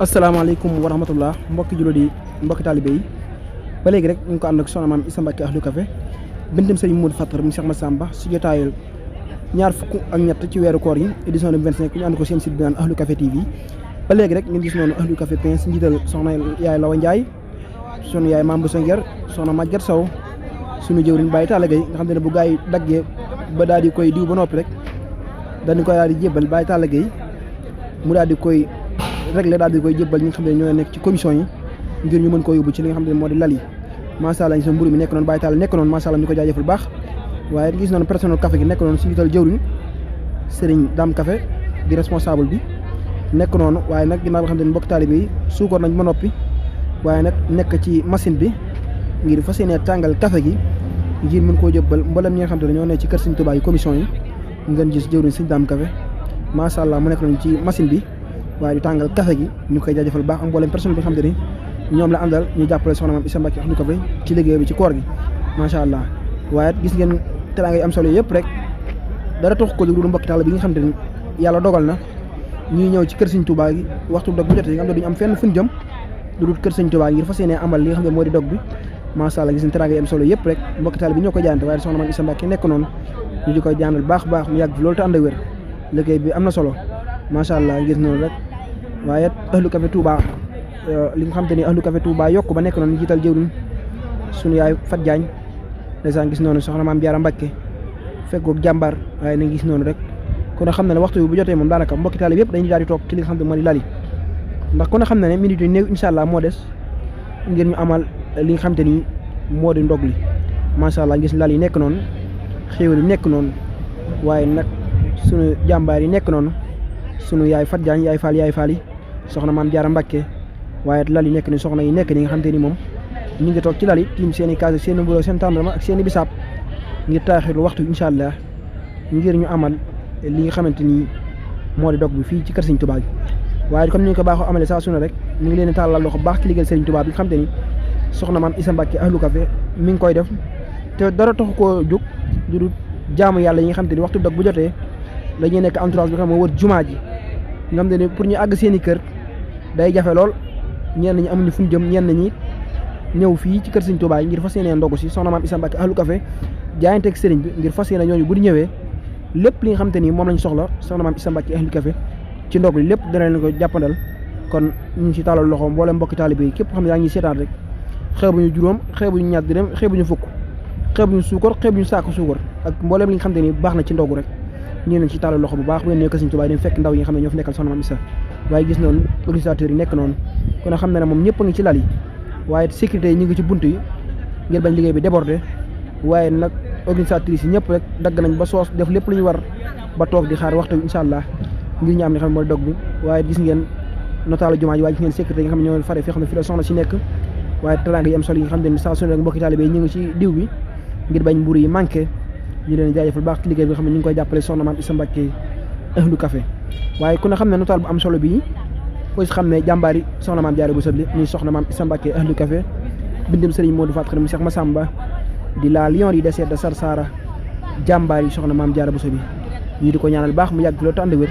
asalaamaaleykum wa rahmatullah mbokki jullit yi mbokki taalibe yi ba léegi rek ñu ko ànd ak soxna maam Issa Mbacke Ahlu Café bintam Serigne Modou Fatar mu Cheikh Massamba si jotaayal ñaar fukk ak ñett ci weeru koor yi édition 2025 ñu ànd ko seen site bi naan Ahlu Café TV ba léegi rek ngeen gis noonu Ahlu Café Pin si njiital soxna yaay Lawa Ndiaye sunu yaay Mame Bousso Nguer soxna Maguette Sow sunu jëwriñ Baye Talla Gueye nga xam ne bu gaa yi daggee ba daal di koy diw ba noppi rek dañu koy daal di jébbal Baye Talla Gueye mu daal di koy réglé daal di koy jébbal ñi nga xam ne ñoo nekk ci commission yi ngir ñu mën koo yóbbu ci li nga xam ne moo di lal yi macha allah gis na mburu mi nekk noonu Baye Talla nekk noonu macha allah ñu ko jaajëfal baax waaye gis noonu personnel café gi nekk noonu si njiital jëwriñ Serigne Dame Café di responsable bi nekk noonu waaye nag ginnaaw nga xam ne mbokk taalibe yi suukar nañ ba noppi waaye nag nekk ci machine bi ngir fas yéene tàngal café gi ngir mën koo jébbal mboolem ñi nga xam ne ñoo nekk ci kër Serigne Touba yi commission yi ngeen gis jëwriñ Serigne Dame Café macha allah mu nekk noonu ci machine bi waaye di tàngal café gi ñu koy jaajëfal baax ak mboolem personne bi nga xam te ni ñoom la àndal ñu jàppale soxna maam Issa Mbacke Ahlu Café ci liggéey bi ci koor gi macha allah waaye gis ngeen teraanga yi am solo yëpp rek dara tax ko lu mbokki taal bi nga xam te ni yàlla dogal na ñuy ñëw ci kër Serigne Touba gi waxtu dog bu jotee nga xam ne duñu am fenn fuñ jëm lu dul kër Serigne Touba ngir fas yéene amal li nga xam ne moo di dog bi macha allah gis ngeen teraanga yi am solo yëpp rek mbokki taal bi ñoo koy jaante waaye soxna maam Issa Mbacke nekk noonu ñu di koy jaanal baax mu yàgg fi loolu te ànd ak wér liggéey bi am na solo macha allah gis noonu rek waaye Ahlu Café Touba li nga xam te ni Ahlu Café Touba yokk ba nekk noonu jiital jëwriñ sunu yaay Fat Diagne ndeysaan gis noonu soxna maam Diarra Mbacke fekkoog jàmbaar waaye nañ gis noonu rek kon xam na ne waxtu bi bu jotee moom daanaka mbokki taalib yëpp dañuy daal di toog ci li nga xam ne moo di lali ndax kon xam na ne minute yu néew incha allah moo des ngir ñu amal li nga xam te ni moo di ndog li macha allah gis lal yi nekk noonu xéwal yi nekk noonu waaye nag sunu jàmbaar yi nekk noonu sunu yaay Fat Diagne yaay Fall yi soxna maam Diarra Mbacke waaye lal yi nekk ni soxna yi nekk ni nga xam te ni moom ñu ngi toog ci lal yi tiim seen i kaas seen i mburoog seen tàndarma ak seen i bisaab ngir taaxirlu waxtu incha allah ngir ñu amal li nga xamante ni moo di dog bi fii ci kër Serigne Touba gi waaye comme ni ñu ko baaxoo amale saa su ne rek ñu ngi leen di tàllal loxo baax ci liggéey Serigne Touba bi nga xam te ni soxna maam Issa Mbacke Ahlu Café mi ngi koy def te dara taxu koo jóg du dul jaamu yàlla yi nga xam te ni waxtu dog bu jotee dañuy nekk entourage bi nga xam moo wër jumaa ji nga xam te ni pour ñu àgg seen i kër day jafe lool ñenn ñi amuñu fu ñu jëm ñenn ñi ñëw fii ci kër Serigne Touba yi ngir fas yéene ndogu si soxna maam Issa Mbacke Ahlu Café jaayanteeg Serigne bi ngir fas yéene ñooñu bu di ñëwee lépp li nga xam te ni moom lañ soxla soxna maam Issa Mbacke Ahlu Café ci ndog li lépp dana leen ko jàppandal kon ñu ngi si tàllal loxo mboolem mbokki taalibe yi képp xam ne yaa ngi seetaan rek xeebuñu juróom xeebuñu ñaar dërëm xeebuñu fukk xeebuñu suukar xeebuñu saako suukar ak mboolem li nga xam te ni baax na ci ndogu rek ñu leen ci tàllal loxo bu baax bu ngeen ñëwee kër Serigne Touba yi dem fekk ndaw yi nga xam ne ñoo fi nekkal soxna maam Issa waaye gis noonu organisateurs yi nekk noonu kon xam ne ne moom ñëpp a ngi ci lal yi waaye sécurité yi ñu ngi ci bunt yi ngir bañ liggéey bi débordé waaye nag organisatrices yi ñëpp rek dagg nañ ba soos def lépp lu ñu war ba toog di xaar waxtu bi incha allah ngir ñu am li xam ne mooy dog bi waaye gis ngeen notaalu jumaa ji waaye gis ngeen sécurité yi nga xam ne ñoo fare fi xam ne fi la soxna si nekk waaye teraanga yi am solo yi nga xam ne saa su ne rek mbokki taalibe yi ñu ngi ci diw bi ngir bañ mburu yi manqué ñu leen jaajëfal baax ci liggéey bi nga xam ne ñu ngi koy jàppale soxna maam Issa Mbacke Ahlu Café waaye ku ne xam ne notaal bu am solo bii koy xam ne jàmbaar yi soxna maam Diarra Bousso bi ñuy soxna maam Issa Mbacke Ahlu Café bindam Serigne Modou Fatar mu Cheikh Massamba di la lion yi désert de Sarsara jàmbaar yi soxna maam Diarra Bousso bi ñu di ko ñaanal baax mu yàgg loolu te ànd wér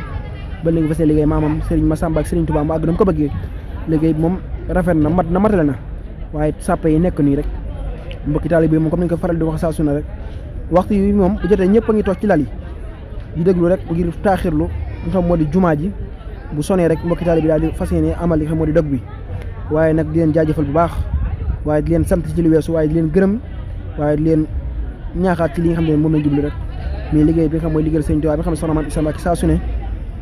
ba léegi fas liggéey maamam Serigne Massamba ak Serigne Touba mu àgg na mu ko bëggee liggéey bi moom rafet na matale na waaye sàppe yi nekk nii rek mbokki taalibe bi moom comme ni ñu ko faral di wax saa su ne rek waxtu yi moom bu jotee ñëpp a ngi toog ci lal yi di déglu rek ngir taaxirlu nga xam moo di jumaa ji bu sonee rek mbokki taalibe bi daal di fas yéene amal li xam moo di dog bi waaye nag di leen jaajëfal bu baax waaye di leen sant ci li weesu waaye di leen gërëm waaye di leen ñaaxaat ci li nga xam ne moom lañ jublu rek mais liggéey bi nga xam mooy liggéeyal Serigne Touba bi nga xam ne soxna maam Issa Mbacke saa su ne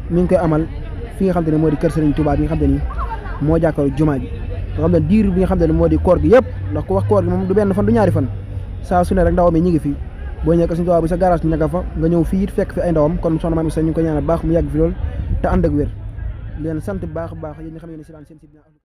mi ngi koy amal fi nga xam te ne moo di kër Serigne Touba bi nga xam te ni moo jàkkaarloo jumaa ji nga xam ne diir bi nga xam ne moo di koor gi yëpp ndax ku wax koor gi moom du benn fan du ñaari fan saa su ne rek ndaw mi ñi ngi fi boo ñëwee Serigne Touba bi sa garage ña nga fa nga ñëw fii it fekk fi ay ndawam kon soxna maam Issa ñu ngi ko ñaanal baax mu yàgg fi lool te ànd ak wér leen sant baax yéen ñi xam ne si daan seen